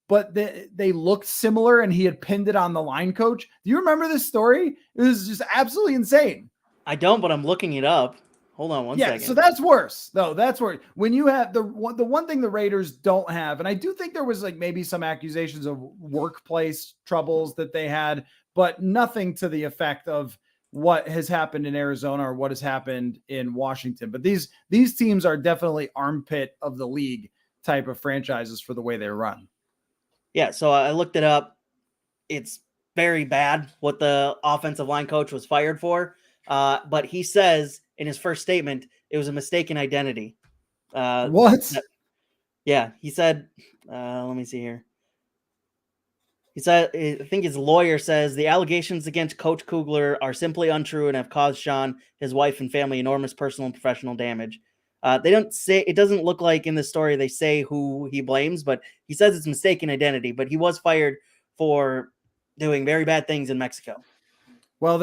but they looked similar and he had pinned it on the line coach. Do you remember this story? It was just absolutely insane. I don't, but I'm looking it up. Hold on one second. So that's worse, though. That's worse. When you have the one thing the Raiders don't have, and I do think there was like maybe some accusations of workplace troubles that they had, but nothing to the effect of what has happened in Arizona or what has happened in Washington. But these teams are definitely armpit of the league type of franchises for the way they run. Yeah, so I looked it up. It's very bad what the offensive line coach was fired for. But he says in his first statement, it was a mistaken identity. What? Yeah, he said, let me see here. He said, I think his lawyer says the allegations against Coach Kugler are simply untrue and have caused Sean, his wife, and family enormous personal and professional damage. They don't say, it doesn't look like in the story they say who he blames, but he says it's mistaken identity. But he was fired for doing very bad things in Mexico. Well,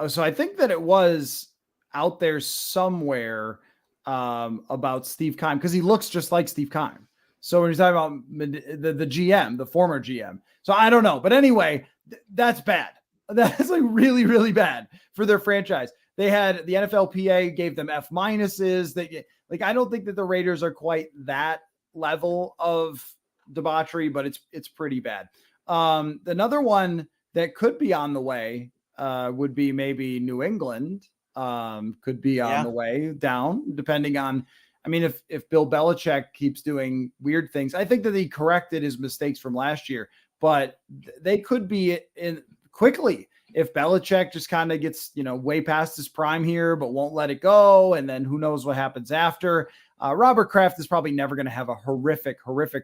so I think that it was out there somewhere about Steve Keim because he looks just like Steve Keim. So when you're talking about the GM, the former GM. So I don't know. But anyway, that's bad. That's like really, really bad for their franchise. They had the NFLPA gave them F minuses. I don't think that the Raiders are quite that level of debauchery, but it's pretty bad. Another one that could be on the way would be maybe New England could be on the way down, depending on, I mean, if Bill Belichick keeps doing weird things. I think that he corrected his mistakes from last year, but they could be in quickly if Belichick just kind of gets, way past his prime here, but won't let it go. And then who knows what happens after. Robert Kraft is probably never going to have a horrific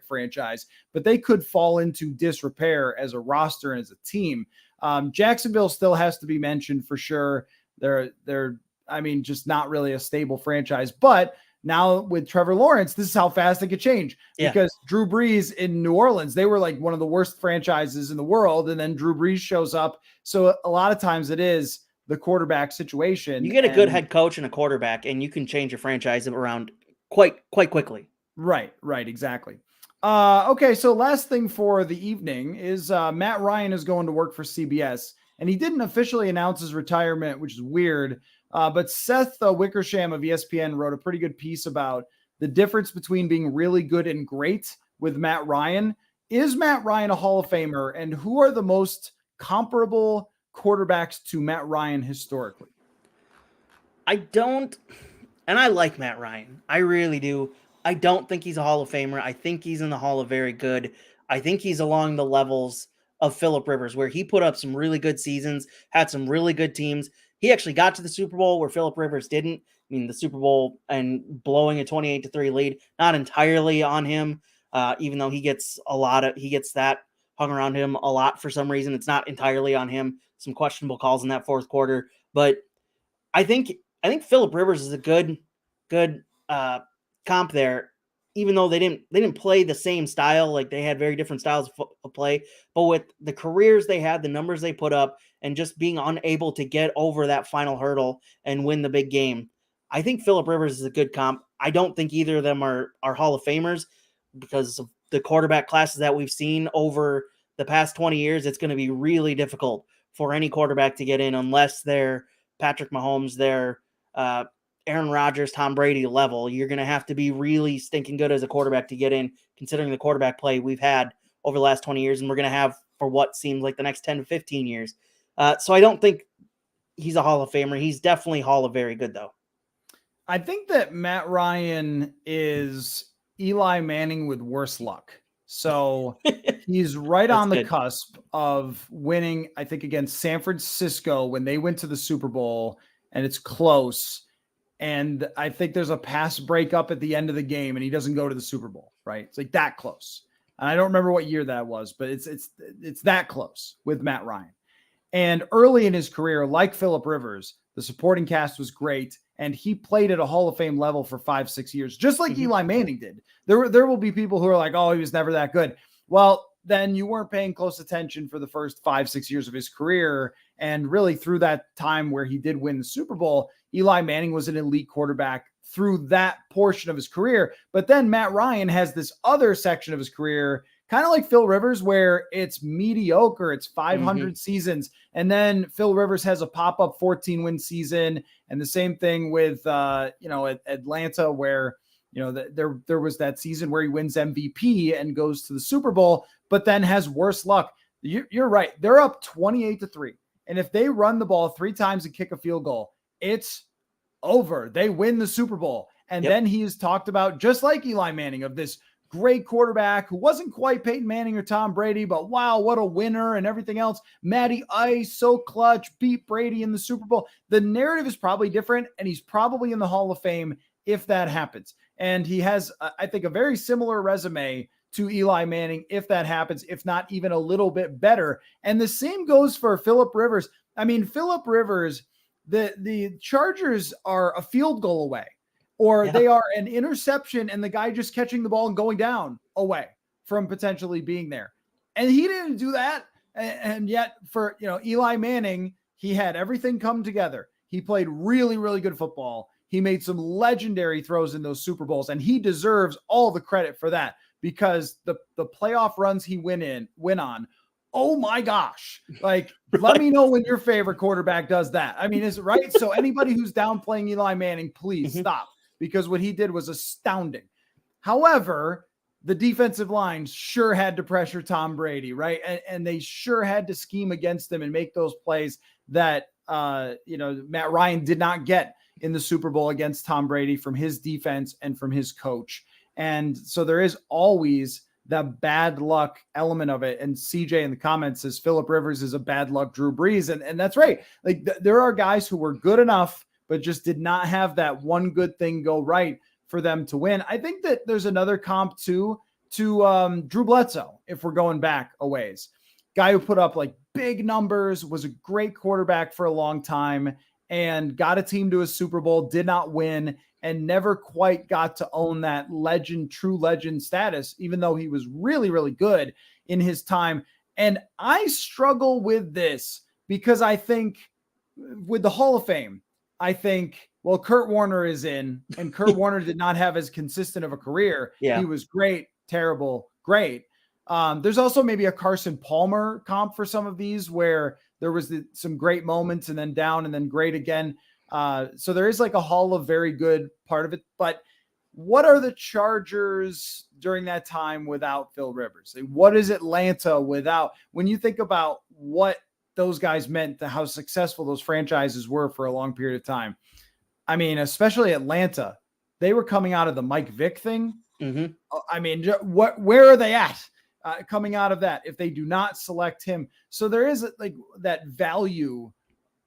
franchise, but they could fall into disrepair as a roster and as a team. Jacksonville still has to be mentioned for sure. They're just not really a stable franchise, but now with Trevor Lawrence, this is how fast it could change because Drew Brees in New Orleans, they were like one of the worst franchises in the world. And then Drew Brees shows up. So a lot of times it is the quarterback situation. You get a good head coach and a quarterback and you can change your franchise around quite quickly. Right. Exactly. Okay. So last thing for the evening is Matt Ryan is going to work for CBS and he didn't officially announce his retirement, which is weird. But Seth Wickersham of ESPN wrote a pretty good piece about the difference between being really good and great with Matt Ryan. Is Matt Ryan a Hall of Famer? And who are the most comparable quarterbacks to Matt Ryan historically? I like Matt Ryan. I really do. I don't think he's a Hall of Famer. I think he's in the Hall of Very Good. I think he's along the levels of Phillip Rivers, where he put up some really good seasons, had some really good teams. He actually got to the Super Bowl where Phillip Rivers didn't. I mean, the Super Bowl and blowing a 28-3 lead, not entirely on him, even though he gets that hung around him a lot for some reason. It's not entirely on him. Some questionable calls in that fourth quarter. But I think Phillip Rivers is a good comp there, even though they didn't play the same style. Like, they had very different styles of play, but with the careers they had, the numbers they put up, and just being unable to get over that final hurdle and win the big game, I think Phillip Rivers is a good comp. I don't think either of them are Hall of Famers because of the quarterback classes that we've seen over the past 20 years. It's going to be really difficult for any quarterback to get in unless they're Patrick Mahomes, they're Aaron Rodgers, Tom Brady level. You're going to have to be really stinking good as a quarterback to get in, considering the quarterback play we've had over the last 20 years, and we're going to have for what seems like the next 10 to 15 years. So I don't think he's a Hall of Famer. He's definitely Hall of Very Good, though. I think that Matt Ryan is Eli Manning with worse luck. So he's right on the cusp of winning, I think, against San Francisco when they went to the Super Bowl, and it's close. And I think there's a pass breakup at the end of the game and he doesn't go to the Super Bowl, right? It's like that close. And I don't remember what year that was, but it's that close with Matt Ryan. And early in his career, like Phillip Rivers, the supporting cast was great. And he played at a Hall of Fame level for 5-6 years, just like Eli Manning did. There will be people who are like, oh, he was never that good. Well, then you weren't paying close attention for the first 5-6 years of his career. And really through that time where he did win the Super Bowl, Eli Manning was an elite quarterback through that portion of his career. But then Matt Ryan has this other section of his career, kind of like Phil Rivers, where it's mediocre. It's 500 seasons. And then Phil Rivers has a pop-up 14-win season. And the same thing with, Atlanta, where, there was that season where he wins MVP and goes to the Super Bowl, but then has worse luck. You're right. They're up 28-3. And if they run the ball 3 times and kick a field goal, it's over. They win the Super Bowl. And then he is talked about, just like Eli Manning, of this great quarterback who wasn't quite Peyton Manning or Tom Brady, but wow, what a winner and everything else. Matty Ice, so clutch, beat Brady in the Super Bowl. The narrative is probably different, and he's probably in the Hall of Fame if that happens. And he has, I think, a very similar resume to Eli Manning if that happens, if not even a little bit better. And the same goes for Phillip Rivers. I mean, Phillip Rivers, the Chargers are a field goal away, or they are an interception and the guy just catching the ball and going down away from potentially being there. And he didn't do that. And yet for, Eli Manning, he had everything come together. He played really, really good football. He made some legendary throws in those Super Bowls, and he deserves all the credit for that because the playoff runs he went on. Oh my gosh. Like, let me know when your favorite quarterback does that. I mean, is it right? So anybody who's downplaying Eli Manning, please stop, because what he did was astounding. However, the defensive line sure had to pressure Tom Brady, right? And they sure had to scheme against him and make those plays that, Matt Ryan did not get in the Super Bowl against Tom Brady from his defense and from his coach. And so there is always the bad luck element of it. And CJ in the comments says Phillip Rivers is a bad luck Drew Brees. And that's right. Like there are guys who were good enough, but just did not have that one good thing go right for them to win. I think that there's another comp too to Drew Bledsoe, if we're going back a ways. Guy who put up like big numbers, was a great quarterback for a long time, and got a team to a Super Bowl, did not win, and never quite got to own that true legend status, even though he was really, really good in his time. And I struggle with this because I think with the Hall of Fame, I think, well, Kurt Warner is in, and Kurt Warner did not have as consistent of a career. Yeah. He was great, terrible, great. There's also maybe a Carson Palmer comp for some of these where there was some great moments and then down and then great again. So there is like a Hall of Very Good part of it. But what are the Chargers during that time without Phil Rivers? Like, what is Atlanta without? When you think about what those guys meant to how successful those franchises were for a long period of time. I mean, especially Atlanta, they were coming out of the Mike Vick thing. I mean, where are they at coming out of that if they do not select him? So there is like that value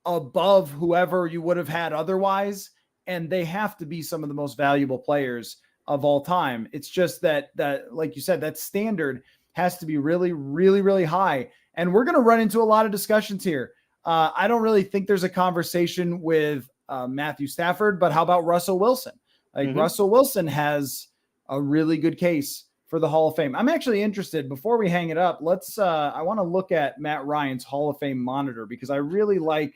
above whoever you would have had otherwise, and they have to be some of the most valuable players of all time. It's just that like you said, that standard has to be really, really, really high. And we're going to run into a lot of discussions here. I don't really think there's a conversation with Matthew Stafford, but how about Russell Wilson? Like Russell Wilson has a really good case for the Hall of Fame. I'm actually interested, before we hang it up, I want to look at Matt Ryan's Hall of Fame monitor, because I really like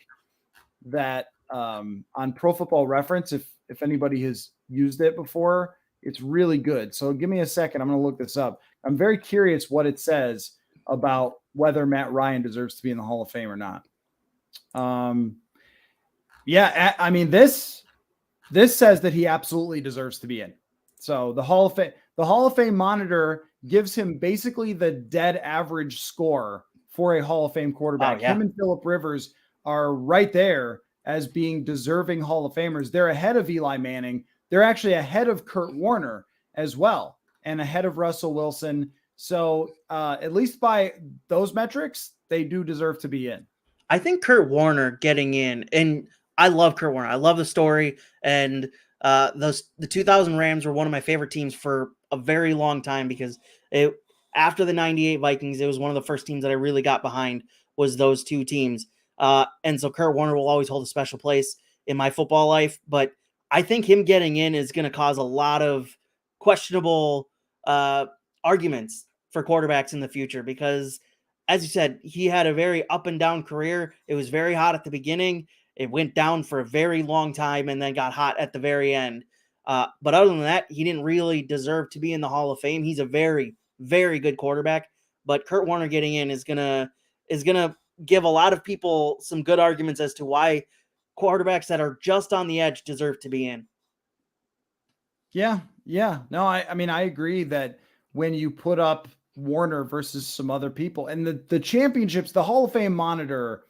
that on Pro Football Reference. If anybody has used it before, it's really good. So give me a second. I'm going to look this up. I'm very curious what it says about whether Matt Ryan deserves to be in the Hall of Fame or not. Yeah, I mean, this says that he absolutely deserves to be in. So the Hall of Fame monitor gives him basically the dead average score for a Hall of Fame quarterback. Him and Phillip Rivers are right there as being deserving Hall of Famers. They're ahead of Eli Manning. They're actually ahead of Kurt Warner as well, and ahead of Russell Wilson. So at least by those metrics, they do deserve to be in. I think Kurt Warner getting in, and I love Kurt Warner. I love the story, and the 2000 Rams were one of my favorite teams for a very long time, because after the 98 Vikings, it was one of the first teams that I really got behind, was those two teams. And so Kurt Warner will always hold a special place in my football life, but I think him getting in is going to cause a lot of questionable arguments for quarterbacks in the future, because, as you said, he had a very up and down career. It was very hot at the beginning. It went down for a very long time and then got hot at the very end. But other than that, he didn't really deserve to be in the Hall of Fame. He's a very, very good quarterback, but Kurt Warner getting in is gonna give a lot of people some good arguments as to why quarterbacks that are just on the edge deserve to be in. Yeah. No, I mean, I agree that when you put up Warner versus some other people, and the championships, the Hall of Fame monitor,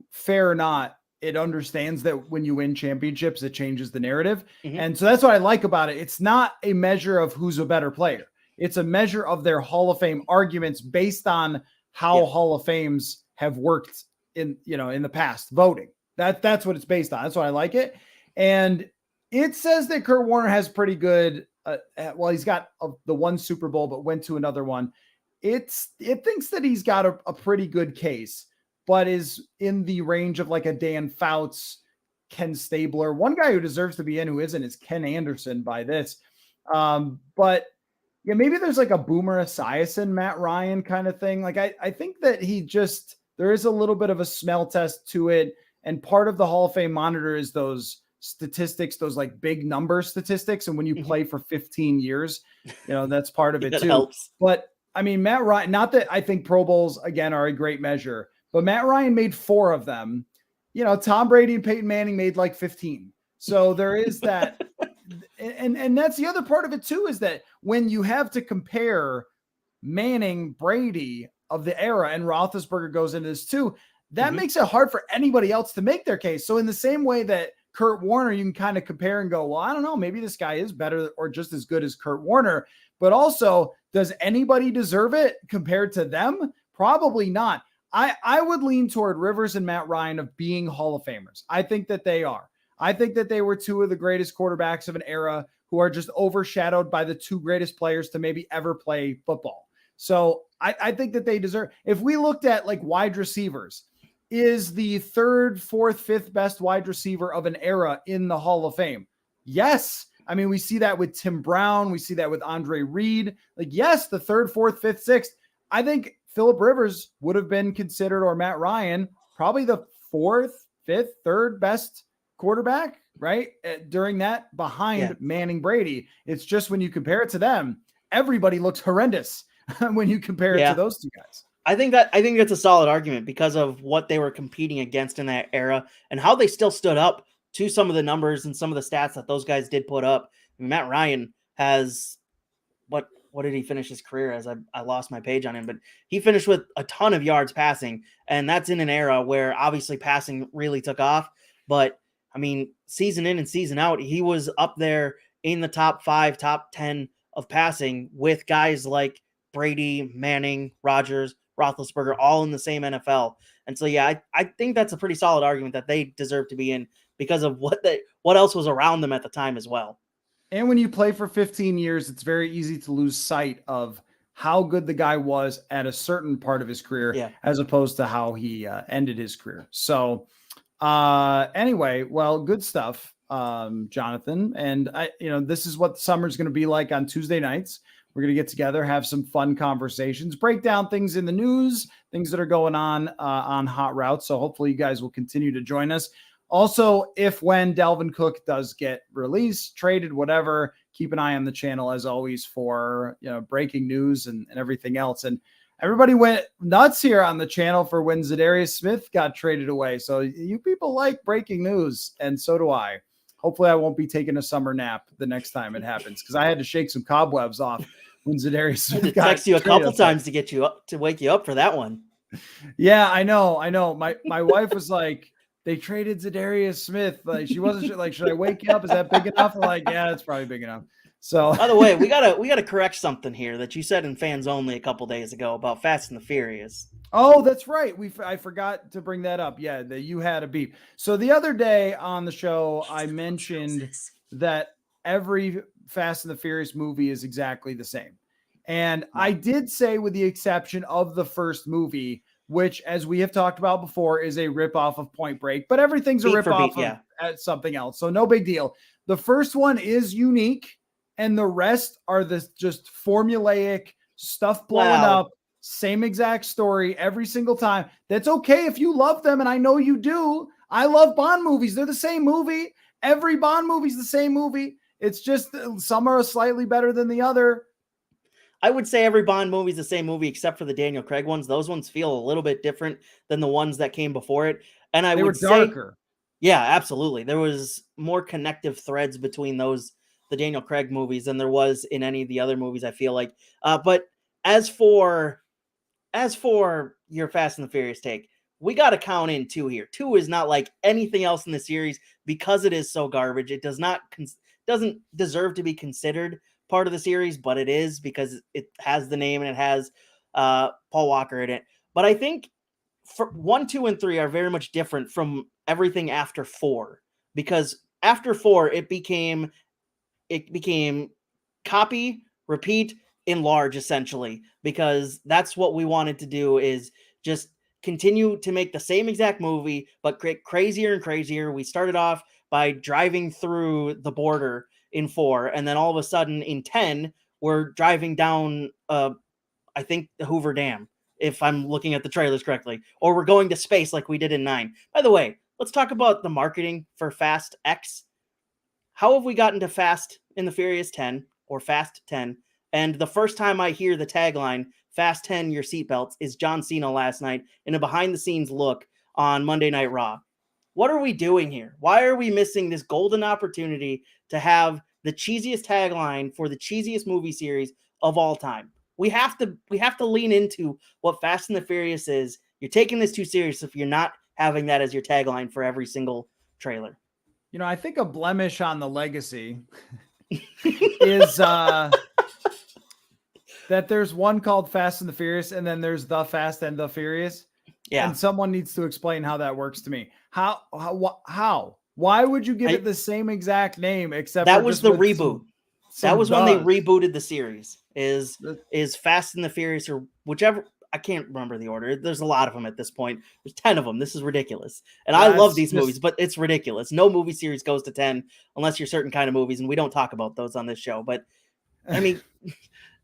fair or not, it understands that when you win championships, it changes the narrative. And so that's what I like about it. It's not a measure of who's a better player. It's a measure of their Hall of Fame arguments based on how Hall of Fames have worked in the past voting. That's what it's based on. That's why I like it. And it says that Kurt Warner has pretty good, he's got the one Super Bowl, but went to another one. It thinks that he's got a pretty good case, but is in the range of like a Dan Fouts, Ken Stabler. One guy who deserves to be in, who isn't, is Ken Anderson by this. But yeah, maybe there's like a Boomer Esiason, Matt Ryan kind of thing. Like, I think that there is a little bit of a smell test to it. And part of the Hall of Fame monitor is those statistics, those like big number statistics. And when you play for 15 years, that's part of it that too. Helps. But I mean, Matt Ryan, not that I think Pro Bowls again are a great measure, but Matt Ryan made 4 of them. Tom Brady and Peyton Manning made like 15. So there is that. And that's the other part of it too, is that when you have to compare Manning, Brady of the era, and Roethlisberger goes into this too, that makes it hard for anybody else to make their case. So in the same way that Kurt Warner, you can kind of compare and go, well, I don't know, maybe this guy is better or just as good as Kurt Warner, but also, does anybody deserve it compared to them? Probably not. I would lean toward Rivers and Matt Ryan of being Hall of Famers. I think that they are. I think that they were 2 of the greatest quarterbacks of an era who are just overshadowed by the 2 greatest players to maybe ever play football. So I think that they deserve. If we looked at like wide receivers, is the 3rd, 4th, 5th best wide receiver of an era in the Hall of Fame? Yes. I mean, we see that with Tim Brown. We see that with Andre Reed. Like, yes, the 3rd, 4th, 5th, 6th. I think Phillip Rivers would have been considered, or Matt Ryan, probably the 4th, 5th, 3rd best quarterback, right? During that, behind Manning, Brady. It's just when you compare it to them, everybody looks horrendous when you compare it to those 2 guys. I think that's a solid argument because of what they were competing against in that era and how they still stood up to some of the numbers and some of the stats that those guys did put up. I mean, Matt Ryan has what did he finish his career as? I lost my page on him, but he finished with a ton of yards passing, and that's in an era where obviously passing really took off. But I mean, season in and season out, he was up there in the top 5, top 10 of passing with guys like Brady, Manning, Rodgers, Roethlisberger, all in the same NFL. And so, yeah, I think that's a pretty solid argument that they deserve to be in because of what else was around them at the time as well. And when you play for 15 years, it's very easy to lose sight of how good the guy was at a certain part of his career as opposed to how he ended his career. So Anyway, well, good stuff, Jonathan. And this is what summer's going to be like on Tuesday nights. We're going to get together, have some fun conversations, break down things in the news, things that are going on Hot Routes. So hopefully you guys will continue to join us. Also, when Dalvin Cook does get released, traded, whatever, keep an eye on the channel as always for breaking news and everything else. And everybody went nuts here on the channel for when Zadarius Smith got traded away. So you people like breaking news, and so do I. Hopefully I won't be taking a summer nap the next time it happens, because I had to shake some cobwebs off when Zadarius Smith got text you a couple times to get you up, to wake you up for that one. Yeah, I know. My wife was like, they traded Zadarius Smith. Like, she wasn't sure, like, should I wake you up? Is that big enough? I'm like, yeah, it's probably big enough. So, by the way, we gotta correct something here that you said in Fans Only a couple days ago about Fast and the Furious. Oh, that's right. I forgot to bring that up. Yeah, that you had a beep. So the other day on the show, I mentioned that every Fast and the Furious movie is exactly the same. And I did say, with the exception of the first movie, which, as we have talked about before, is a ripoff of Point Break, but everything's a ripoff of something else. So no big deal. The first one is unique, and the rest are this just formulaic stuff blowing up, same exact story every single time. That's okay if you love them, and I know you do. I love Bond movies. They're the same movie. Every Bond movie's the same movie. It's just some are slightly better than the other. I would say every Bond movie is the same movie except for the Daniel Craig ones. Those ones feel a little bit different than the ones that came before it. And they would say, darker. Yeah, absolutely. There was more connective threads between the Daniel Craig movies, than there was in any of the other movies, I feel like. But as for your Fast and the Furious take, we got to count in 2 here. 2 is not like anything else in the series because it is so garbage. It doesn't deserve to be considered part of the series, but it is because it has the name and it has Paul Walker in it. But I think for 1, 2, and 3 are very much different from everything after 4, because after 4 it became copy, repeat, enlarge, essentially, because that's what we wanted to do, is just continue to make the same exact movie but create crazier and crazier. We started off by driving through the border in 4, and then all of a sudden in 10 we're driving down I think the Hoover Dam, if I'm looking at the trailers correctly, or we're going to space like we did in 9. By the way, let's talk about the marketing for Fast X. How have we gotten to Fast in the Furious 10 or Fast 10? And the first time I hear the tagline, Fast 10 your seatbelts, is John Cena last night in a behind the scenes look on Monday Night Raw. What are we doing here? Why are we missing this golden opportunity to have the cheesiest tagline for the cheesiest movie series of all time? We have to lean into what Fast and the Furious is. You're taking this too serious if you're not having that as your tagline for every single trailer. I think a blemish on the legacy is that there's one called Fast and the Furious, and then there's the Fast and the Furious. Yeah. And someone needs to explain how that works to me. How? Why would you give it the same exact name except that was the reboot? That was when they rebooted the series. Is Fast and the Furious, or whichever. I can't remember the order. There's a lot of them at this point. There's 10 of them. This is ridiculous. And I love these movies, but it's ridiculous. No movie series goes to 10 unless you're certain kind of movies, and we don't talk about those on this show. But I mean,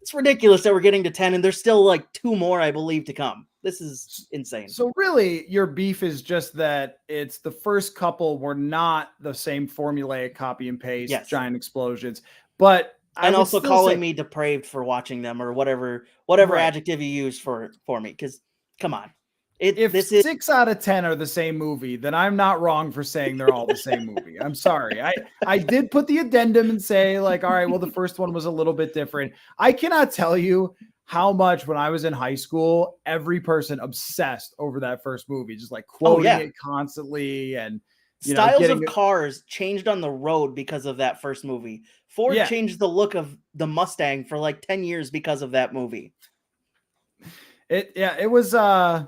it's ridiculous that we're getting to 10, and there's still like 2 more, I believe, to come. This is insane. So really, your beef is just that it's the first couple were not the same formulaic copy and paste, giant explosions. But and also calling me depraved for watching them, or whatever adjective you use for me. Because come on, if 6 out of 10 are the same movie, then I'm not wrong for saying they're all the same movie. I'm sorry. I did put the addendum and say, like, all right, well, the first one was a little bit different. I cannot tell you how much, when I was in high school, every person obsessed over that first movie, just like quoting it constantly. And styles of cars changed on the road because of that first movie. Ford changed the look of the Mustang for like 10 years because of that movie. It was I'm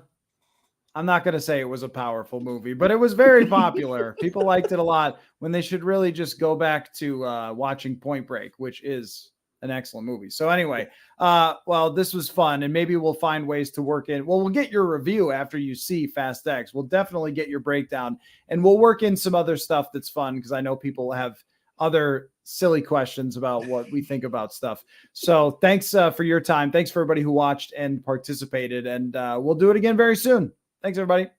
not going to say it was a powerful movie, but it was very popular. People liked it a lot, when they should really just go back to watching Point Break, which is an excellent movie. So anyway, well, this was fun, and maybe we'll find ways to work in. Well, we'll get your review after you see Fast X. We'll definitely get your breakdown, and we'll work in some other stuff that's fun because I know people have other silly questions about what we think about stuff. So thanks for your time. Thanks for everybody who watched and participated, and we'll do it again very soon. Thanks, everybody.